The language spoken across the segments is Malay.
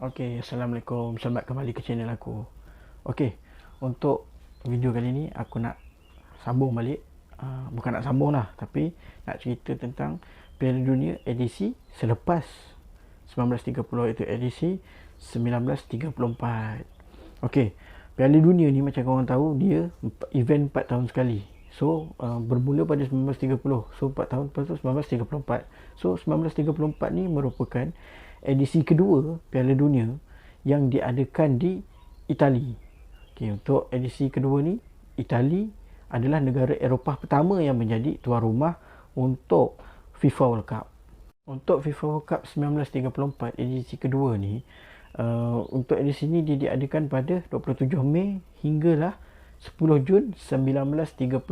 Okey, Assalamualaikum. Selamat kembali ke channel aku. Okey, untuk video kali ni aku nak sambung balik. Bukan nak sambung lah, tapi nak cerita tentang Piala Dunia edisi selepas 1930, iaitu edisi 1934. Okey, Piala Dunia ni macam korang tahu, dia event 4 tahun sekali. So, bermula pada 1930. So, 4 tahun lepas tu 1934. So, 1934 ni merupakan edisi kedua Piala Dunia yang diadakan di Itali. Okay, untuk edisi kedua ni, Itali adalah negara Eropah pertama yang menjadi tuan rumah untuk FIFA World Cup. Untuk FIFA World Cup 1934 edisi kedua ni, untuk edisi ni dia diadakan pada 27 Mei hinggalah 10 Jun 1934.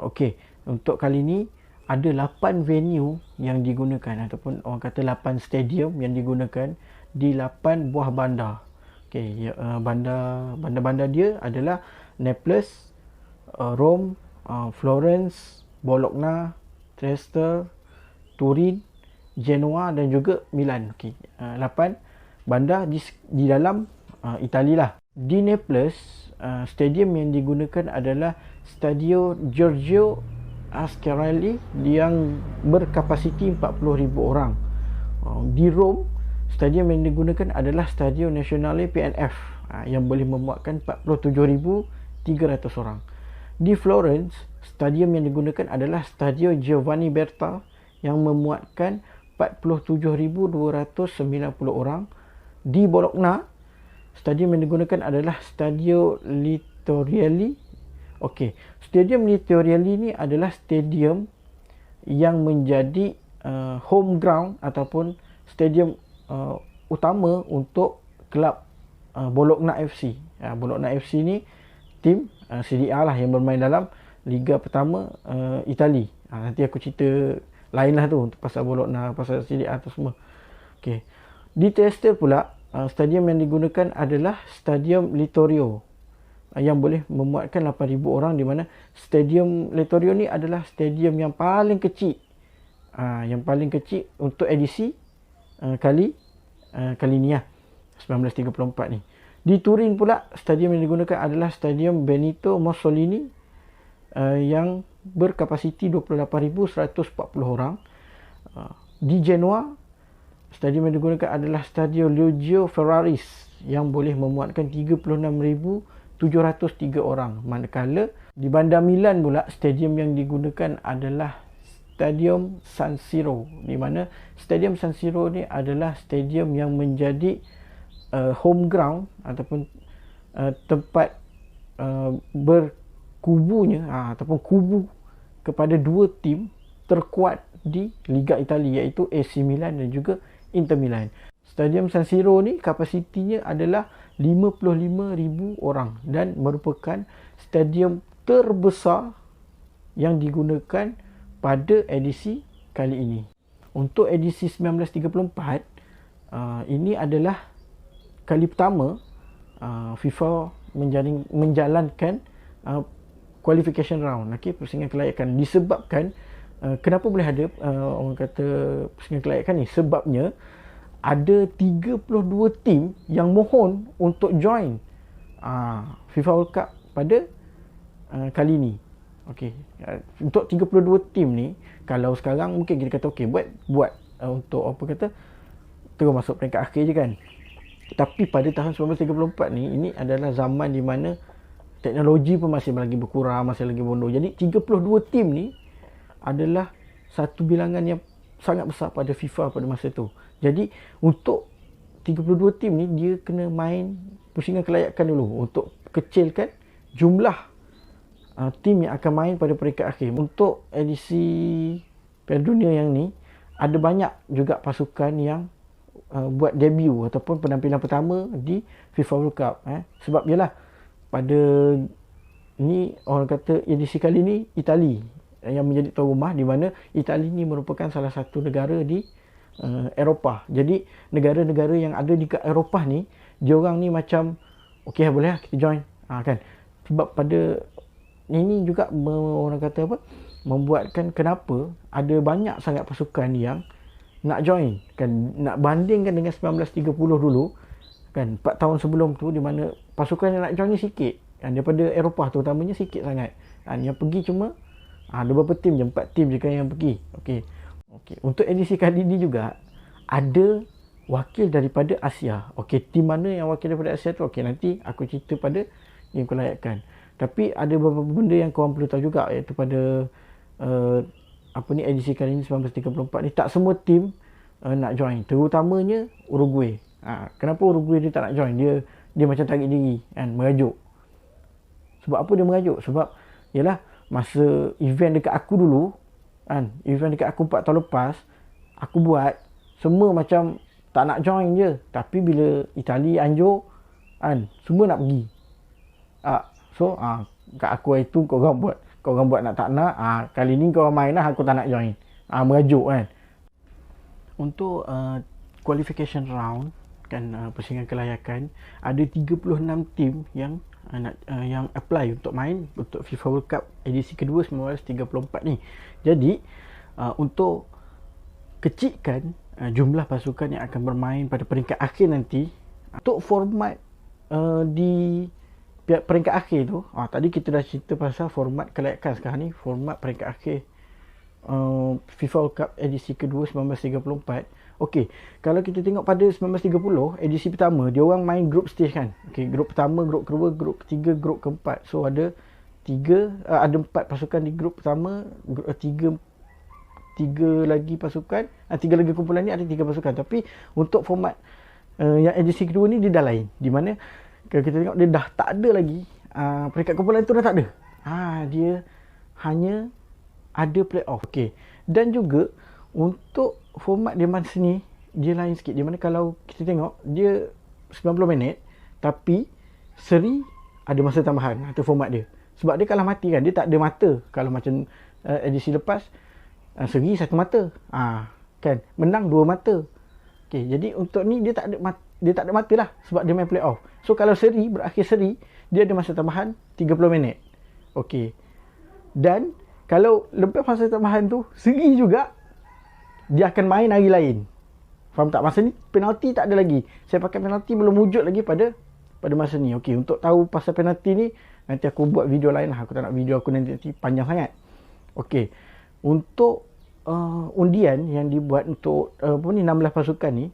Okey, untuk kali ni ada 8 venue yang digunakan, ataupun orang kata 8 stadium yang digunakan di 8 buah bandar. Okey, bandar-bandar dia adalah Naples, Rome, Florence, Bologna, Trieste, Turin, Genoa dan juga Milan. Okey, 8 bandar di dalam Itali lah. Di Naples, stadium yang digunakan adalah Stadio Giorgio Ascarelli yang berkapasiti 40,000 orang. Di Rome, stadium yang digunakan adalah Stadio Nazionale PNF yang boleh memuatkan 47,300 orang. Di Florence, stadium yang digunakan adalah Stadio Giovanni Berta yang memuatkan 47,290 orang. Di Bologna, stadium yang digunakan adalah Stadio Littorielli. Okey, stadium Littorielli ni adalah stadium yang menjadi home ground ataupun stadium utama untuk kelab Bologna FC. Bologna FC ni tim Serie A lah yang bermain dalam Liga pertama Itali. Nanti aku cerita lain lah tu pasal Bologna, pasal Serie A tu semua. Okey, di Trieste pula, stadium yang digunakan adalah Stadium Littorio yang boleh memuatkan 8,000 orang, di mana Stadium Littorio ni adalah stadium yang paling kecil. Yang paling kecil untuk edisi kali ni lah, 1934 ni. Di Turin pula, stadium yang digunakan adalah Stadium Benito Mussolini yang berkapasiti 28,140 orang. Di Genoa, stadium yang digunakan adalah Stadio Luigi Ferraris yang boleh memuatkan 36,703 orang. Manakala di Bandar Milan pula, stadium yang digunakan adalah Stadium San Siro, di mana Stadium San Siro ni adalah stadium yang menjadi home ground ataupun tempat berkubunya ataupun kubu kepada dua tim terkuat di Liga Italia, iaitu AC Milan dan juga Inter Milan. Stadium San Siro ni kapasitinya adalah 55,000 orang dan merupakan stadium terbesar yang digunakan pada edisi kali ini. Untuk edisi 1934, ini adalah kali pertama FIFA menjalankan qualification round, persaingan kelayakan. Disebabkan kenapa boleh ada orang kata persaingan kelayakan ni? Sebabnya ada 32 tim yang mohon untuk join FIFA World Cup pada kali ni. Okey, untuk 32 tim ni, kalau sekarang mungkin kita kata okey, buat untuk apa kata terus masuk peringkat akhir je kan. Tapi pada tahun 1934 ni, ini adalah zaman di mana teknologi pun masih lagi berkurang, masih lagi bodoh. Jadi 32 tim ni adalah satu bilangan yang sangat besar pada FIFA pada masa tu. Jadi untuk 32 tim ni, dia kena main pusingan kelayakan dulu untuk kecilkan jumlah tim yang akan main pada peringkat akhir. Untuk edisi Piala Dunia yang ni, ada banyak juga pasukan yang buat debut ataupun penampilan pertama di FIFA World Cup. Sebab ialah pada ni, orang kata edisi kali ni Itali yang menjadi tuan rumah, di mana Itali ni merupakan salah satu negara di Eropah. Jadi negara-negara yang ada di Eropah ni, diorang ni macam okey, boleh lah kita join, kan. Sebab pada ini juga orang kata apa, membuatkan kenapa ada banyak sangat pasukan yang nak join kan, nak bandingkan dengan 1930 dulu kan, 4 tahun sebelum tu, di mana pasukan yang nak join ni sikit kan, daripada Eropah terutamanya sikit sangat kan, yang pergi cuma ada berapa tim je, 4 tim je kan yang pergi. Okey. Untuk edisi kali ni juga ada wakil daripada Asia. Okey, tim mana yang wakil daripada Asia tu? Okey, nanti aku cerita pada game kelayakan. Tapi ada beberapa benda yang korang perlu tahu juga, iaitu pada edisi kali ni 1934 ni tak semua tim nak join, terutamanya Uruguay. Kenapa Uruguay dia tak nak join? Dia macam tarik diri kan, merajuk. Sebab apa dia merajuk? Sebab yalah, masa event dekat aku dulu kan, event dekat aku 4 tahun lepas, aku buat semua macam tak nak join je. Tapi bila Itali anjur kan, semua nak pergi. So kat aku itu korang buat nak tak nak, kali ni korang main lah, aku tak nak join. Merajuk kan. Untuk qualification round kan, persaingan kelayakan, ada 36 tim yang yang apply untuk main untuk FIFA World Cup edisi kedua 1934 ni. Jadi untuk kecilkan jumlah pasukan yang akan bermain pada peringkat akhir nanti, untuk format di peringkat akhir tu, tadi kita dah cerita pasal format kelayakan. Sekarang ni format peringkat akhir FIFA World Cup edisi kedua 1934. Okey, kalau kita tengok pada 1930 edisi pertama, dia orang main group stage kan. Okey, grup pertama, grup kedua, grup ketiga, grup keempat. So ada 4 pasukan di grup pertama, tiga lagi pasukan, 3 lagi kumpulan ni ada 3 pasukan. Tapi untuk format yang edisi kedua ni dia dah lain, di mana kalau kita tengok dia dah tak ada lagi peringkat kumpulan tu, dah tak ada. Dia hanya ada playoff. Okey, dan juga untuk format dia masa ni dia lain sikit, di mana kalau kita tengok dia 90 minit tapi seri ada masa tambahan. Itu format dia. Sebab dia kalah mati kan, dia tak ada mata. Kalau macam edisi lepas, seri 1 mata, kan, menang 2 mata. Okey, jadi untuk ni dia tak ada mata lah, sebab dia main playoff. So kalau seri, berakhir seri, dia ada masa tambahan 30 minit. Okey, dan kalau lepas masa tambahan tu seri juga, dia akan main hari lain. Faham tak? Masa ni penalti tak ada lagi. Saya pakai penalti belum wujud lagi pada masa ni. Okey, untuk tahu pasal penalti ni, nanti aku buat video lain lah. Aku tak nak video aku nanti panjang sangat. Okey, untuk undian yang dibuat untuk 16 pasukan ni,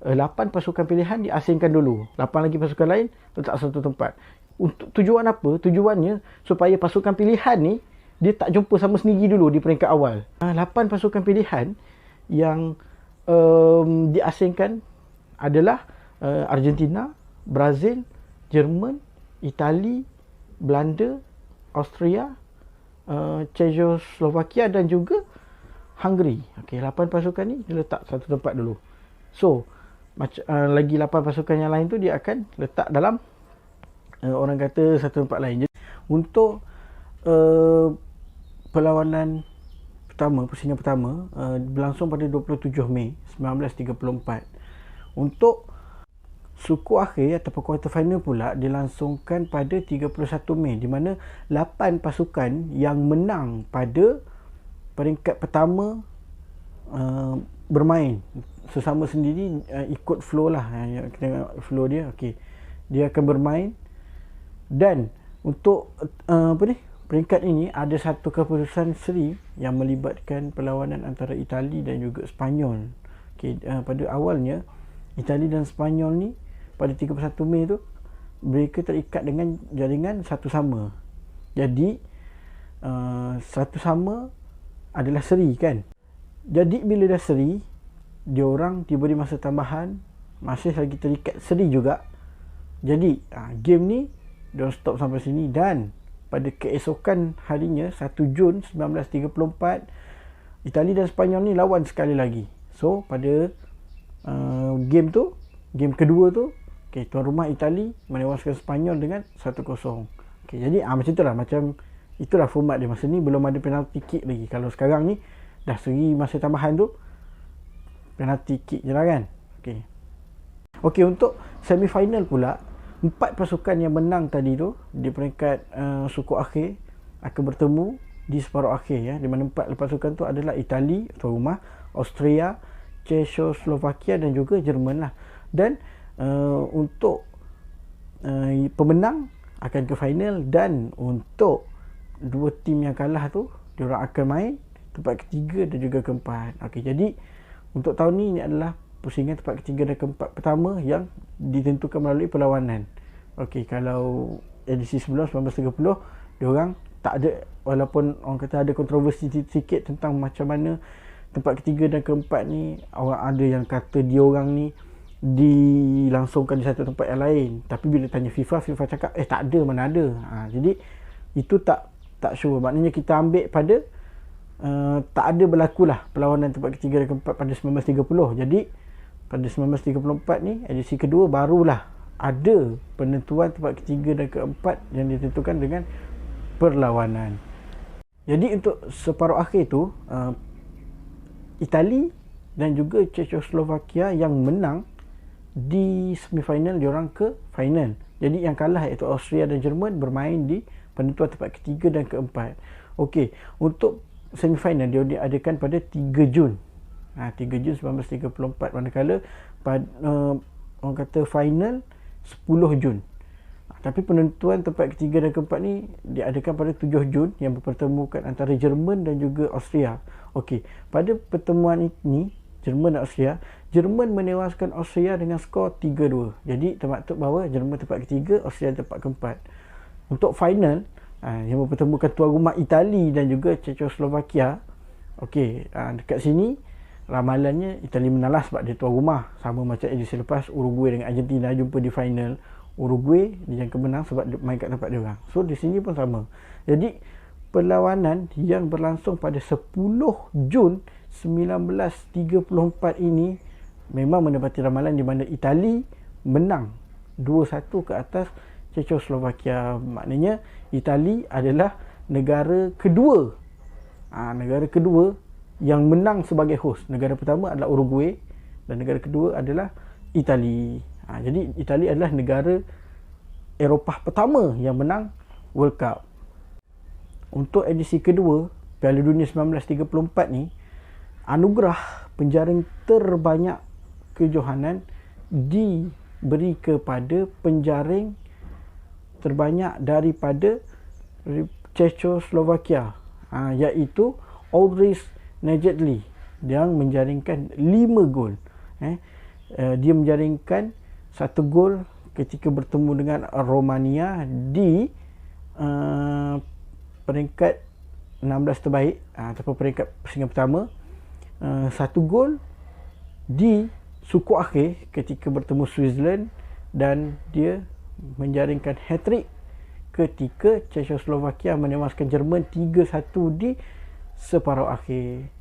8 pasukan pilihan diasingkan dulu. 8 lagi pasukan lain letak satu tempat. Untuk tujuan apa? Tujuannya supaya pasukan pilihan ni dia tak jumpa sama sendiri dulu di peringkat awal. 8 pasukan pilihan yang diasingkan adalah Argentina, Brazil, Jerman, Itali, Belanda, Austria, Czechoslovakia dan juga Hungary. Okey, 8 pasukan ni dia letak satu tempat dulu. So, lagi 8 pasukan yang lain tu dia akan letak dalam orang kata satu tempat lain. Jadi, untuk perlawanan pertama, persaingan pertama berlangsung pada 27 Mei 1934. Untuk suku akhir ataupun quarter final pula dilangsungkan pada 31 Mei, di mana 8 pasukan yang menang pada peringkat pertama bermain sesama sendiri, ikut flow lah, kita tengok flow dia. Okey, dia akan bermain, dan untuk peringkat ini ada satu keputusan seri yang melibatkan perlawanan antara Itali dan juga Sepanyol. Okey, pada awalnya Itali dan Sepanyol ni pada 31 Mei tu mereka terikat dengan jaringan satu sama. Jadi satu sama adalah seri kan. Jadi bila dah seri, dia orang diberi masa tambahan, masih lagi terikat seri juga. Jadi game ni dia stop sampai sini, dan pada keesokan harinya 1 Jun 1934 Itali dan Sepanyol ni lawan sekali lagi. So pada game kedua tu, okey, tuan rumah Itali menewaskan Sepanyol dengan 1-0. Okey, jadi macam itulah, itulah format dia. Masa ni belum ada penalty kick lagi. Kalau sekarang ni dah seri masa tambahan tu, penalty kick je lah kan. Okey, untuk semi final pula, 4 pasukan yang menang tadi tu di peringkat suku akhir akan bertemu di separuh akhir, ya, di mana 4 pasukan tu adalah Itali tuan rumah, Austria, Czechoslovakia dan juga Jerman lah. Dan untuk pemenang akan ke final, dan untuk dua tim yang kalah tu diorang akan main tempat ketiga dan juga keempat. Okey, jadi untuk tahun ni ini adalah pusingan tempat ketiga dan keempat pertama yang ditentukan melalui perlawanan. Okey, kalau edisi sebelum 1930 diorang tak ada, walaupun orang kata ada kontroversi sikit tentang macam mana tempat ketiga dan keempat ni, orang ada yang kata diorang ni dilangsungkan di satu tempat yang lain, tapi bila tanya FIFA cakap tak ada, mana ada. Jadi itu tak sure. Maknanya kita ambil pada tak ada berlakulah perlawanan tempat ketiga dan keempat pada 1930. Jadi pada 1934 ni, edisi kedua, barulah ada penentuan tempat ketiga dan keempat yang ditentukan dengan perlawanan. Jadi untuk separuh akhir tu, Itali dan juga Czechoslovakia yang menang di semifinal, diorang ke final. Jadi yang kalah iaitu Austria dan Jerman bermain di penentuan tempat ketiga dan keempat. Okey, untuk semifinal dia diadakan pada 3 Jun. 3 Jun 1934, manakala pada orang kata final 10 Jun. Tapi penentuan tempat ketiga dan keempat ni diadakan pada 7 Jun yang berpertemukan antara Jerman dan juga Austria. Okey, pada pertemuan ini Jerman dan Austria, Jerman menewaskan Austria dengan skor 3-2. Jadi termaktub bahawa Jerman tempat ketiga, Austria tempat keempat. Untuk final yang mempertemukan tuan rumah Itali dan juga Czechoslovakia. Okey, dekat sini ramalannya Itali menang lah sebab dia tuan rumah. Sama macam edisi lepas Uruguay dengan Argentina jumpa di final. Uruguay dia yang kemenang sebab dia main kat tempat dia orang. So di sini pun sama. Jadi perlawanan yang berlangsung pada 10 Jun 1934 ini memang menepati ramalan di mana Itali menang 2-1 ke atas Czechoslovakia. Maknanya Itali adalah negara kedua yang menang sebagai host. Negara pertama adalah Uruguay dan negara kedua adalah Itali. Jadi Itali adalah negara Eropah pertama yang menang World Cup. Untuk edisi kedua Piala Dunia 1934 ni, anugerah penjaring terbanyak kejohanan diberi kepada penjaring terbanyak daripada Czechoslovakia, iaitu Oldrich Nejedly yang menjaringkan 5 gol. Dia menjaringkan 1 gol ketika bertemu dengan Romania di peringkat 16 terbaik ataupun peringkat pusingan pertama. 1 gol di suku akhir ketika bertemu Switzerland, dan dia menjaringkan hat-trick ketika Czechoslovakia menewaskan Jerman 3-1 di separuh akhir.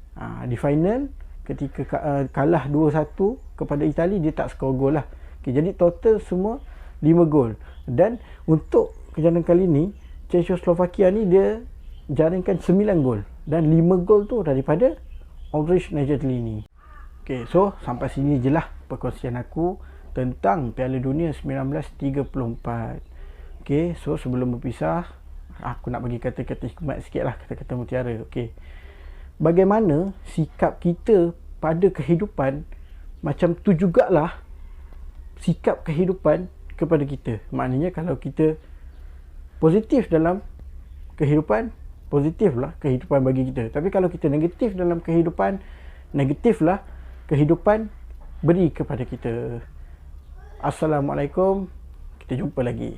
Di final ketika kalah 2-1 kepada Itali, dia tak skor gol lah. Okay, jadi total semua 5 gol. Dan untuk kejadian kali ni, Czechoslovakia ni dia jaringkan 9 gol, dan 5 gol tu daripada Oldrich Nejedly ni. Okay, so sampai sini je lah perkongsian aku tentang Piala Dunia 1934. Okay, so sebelum berpisah, aku nak bagi kata-kata hikmat sikit lah, kata-kata mutiara. Okay, bagaimana sikap kita pada kehidupan, macam tu jugalah sikap kehidupan kepada kita. Maknanya kalau kita positif dalam kehidupan, positiflah kehidupan bagi kita. Tapi kalau kita negatif dalam kehidupan, negatiflah kehidupan beri kepada kita. Assalamualaikum. Kita jumpa lagi.